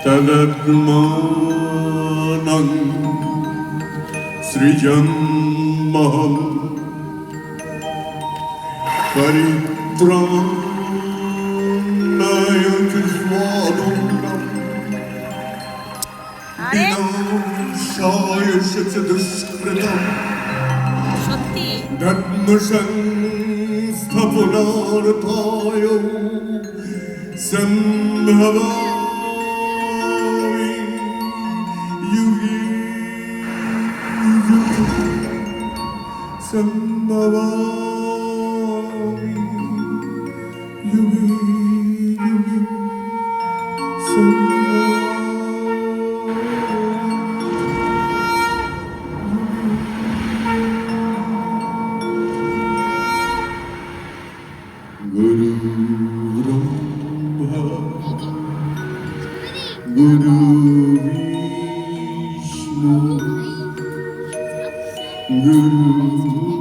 তদাত্মানং সৃজন্মহং পরিত্রাণায় স্বাধীনম বিনাশায় চ দুষ্কৃতম সত্যি ধর্ম সংস্থাপনার্থায় সম্ভবামি যুগে যুগে সম্ভবামি যুগে যুগে সম্ভবামি। গুরু ব্রহ্মা গুরু বিষ্ণু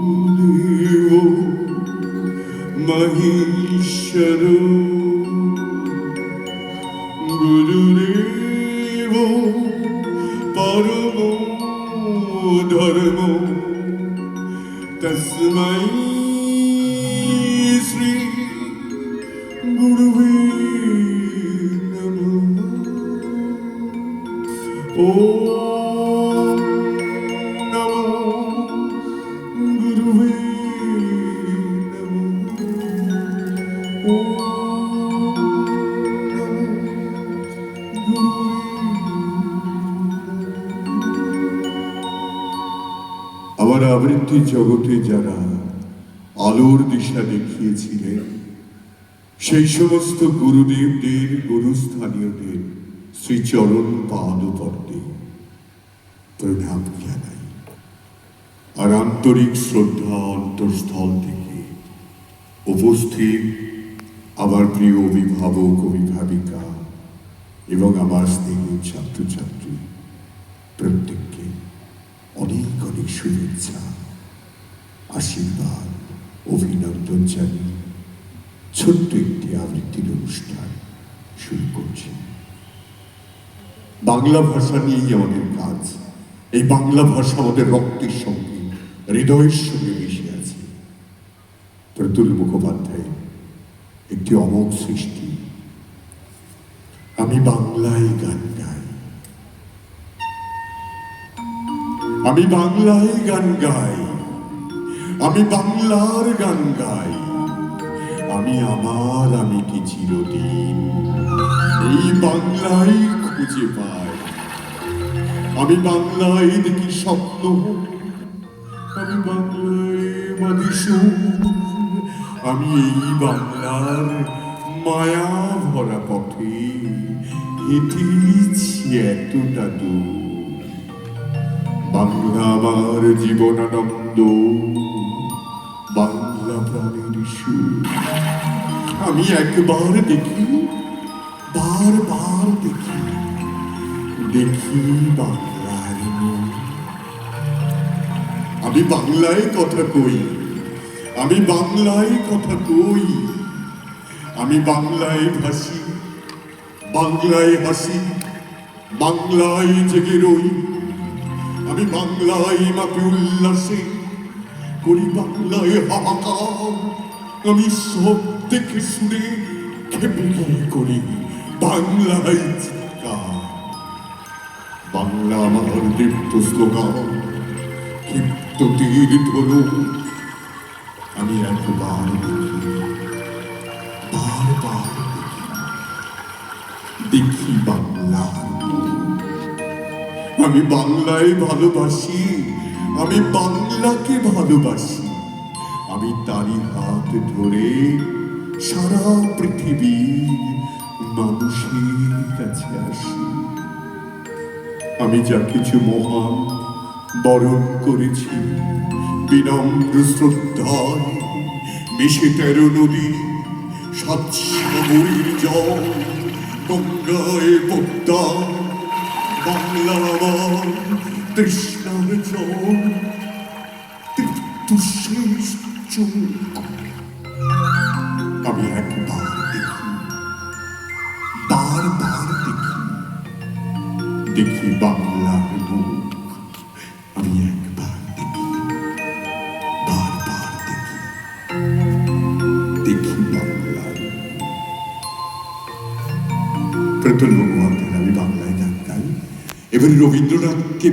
গুরুদেব মহেশ্বর গুরুদেব পরম ধর্ম তস্मै শ্রী গুরুবে নমঃ। ওম নমো গুরুবে নমঃ। ওম নমো গুরুবে নমঃ। আমার আবৃত্তি জগতে যারা আলোর দিশা দেখিয়েছিলেন সেই সমস্ত গুরুদেবদের গুরুস্থানীয়দের শ্রীচরণ পাদপদ্মে প্রণাম জানাই আর আন্তরিক শ্রদ্ধা অন্তঃস্থল থেকে উপস্থিত আমার প্রিয় অভিভাবক অভিভাবিকা এবং আমার স্নেহী ছাত্রছাত্রী প্রত্যেককে অনেক অনেক শুভেচ্ছা আশীর্বাদ অভিনন্দন জানিয়ে ছোট্ট একটি আবৃত্তির অনুষ্ঠান শুরু করছি। বাংলা ভাষা নিয়েই আমাদের কাজ। এই বাংলা ভাষা আমাদের রক্তের সঙ্গে হৃদয়ের সঙ্গে মিশে আছে। প্রতুল মুখোপাধ্যায় একটি অমোঘ সৃষ্টি। আমি বাংলায় গান গাই, আমি বাংলায় গান গাই, আমি বাংলার গান গাই, আমি আমার আমিকে চিরদিন এই বাংলায় খুঁজে পাই। আমি বাংলায় দেখি স্বপ্ন, আমি বাংলায় বাঁধি সুর, আমি এই বাংলার মায়া ভরা পথে হেঁটেছি এতটা দূর। বাংলা আমার জীবনানন্দ, বাংলা প্রাণের সুর। আমি একবার দেখি, বারবার দেখি, দেখি বাংলার মুখ। আমি বাংলায় কথা কই, আমি বাংলায় কথা কই, আমি বাংলায় ভাসি, বাংলায় হাসি, বাংলায় জেগে রই। আমি বাংলায় মাকে উল্লাসে করি, বাংলায় হাহাকার। আমি সব দেখে শুনে খেপে গিয়ে করি বাংলায় চিৎকার। বাংলা আমার দীপ্ত স্লোগান, ক্ষিপ্ত তীর ধরু। আমি একবার দেখি, বারবার দেখি বাংলার মুখ। আমি বাংলায় ভালোবাসি, আমি বাংলাকে ভালোবাসি। আমি তারই হাত ধরে সারা পৃথিবীর মানুষের কাছে আসি। আমি যা কিছু মহান বরণ করেছি বিনম্র শ্রদ্ধায়, মিশে 13 নদী, 7 সাগরের জল, গঙ্গায় পদ্মা, বাংলা আমার তৃষ্ণার জল, তৃপ্ত শেষ চোখ। আমি একবার দেখি, বারবার দেখি, দেখি বাংলার মুখ, আমি একবার দেখি, বারবার দেখি, দেখি বাংলার মুখ। প্রতুল মুখোপাধ্যায়ের আমি বাংলায় গান গাই। এবার রবীন্দ্রনাথকে